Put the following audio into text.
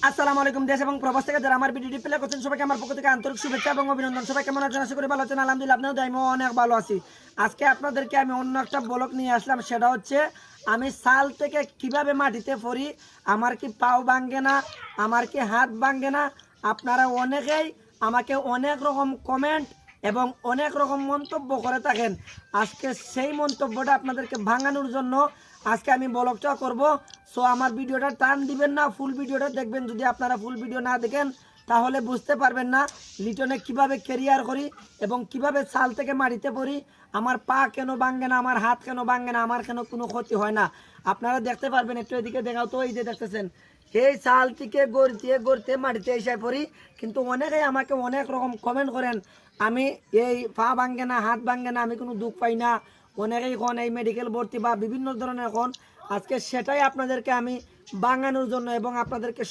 আসসালামু আলাইকুম দেশ এবং প্রবাস থেকে যারা আমার ভিডিওটি প্লে করছেন সবাইকে আমার পক্ষ থেকে আন্তরিক শুভেচ্ছা এবং অভিনন্দন। সবাই কেমন আছেন? আশা করি ভালো আছেন। আলহামদুলিল্লাহ, আপনাদের দয়ায় আমি অনেক ভালো আছি। আজকে আপনাদেরকে আমি অন্য একটা ব্লগ নিয়ে আসলাম, সেটা হচ্ছে আমি সাল থেকে কিভাবে মাটিতে পড়ি, আমার কি পাও ভাঙ্গে না, আমার কি হাত ভাঙ্গে না। আপনারা অনেকেই আমাকে অনেক রকম কমেন্ট এবং অনেক রকম মন্তব্য করে থাকেন। আজকে সেই মন্তব্যটা আপনাদেরকে ভাঙানোর জন্য আজকে আমি ব্লগটা করব। সো আমার ভিডিওটা টান দিবেন না, ফুল ভিডিওটা দেখবেন। যদি আপনারা ফুল ভিডিও না দেখেন তাহলে বুঝতে পারবেন না লিটনে কিভাবে ক্যারিয়ার করি এবং কিভাবে সাল থেকে মাটিতে পড়ি, আমার পা কেন ভাঙ্গে না, আমার হাত কেন ভাঙ্গে না, আমার কেন কোনো ক্ষতি হয় না। আপনারা দেখতে পারবেন, একটু এদিকে দেখাও তো, এই যে দেখতেছেন এই সাল থেকে গড়তে গড়তে মাটিতে এসে পড়ি। কিন্তু অনেকেই আমাকে অনেক রকম কমেন্ট করেন, আমি এই পা ভাঙ্গে না, হাত ভাঙ্গে না, আমি কোনো দুঃখ পাই না। অনেকেই এখন এই মেডিকেল ভর্তি বা বিভিন্ন ধরনের এখন, আজকে সেটাই আপনাদেরকে আমি বাঙানোর জন্য এবং আপনাদেরকে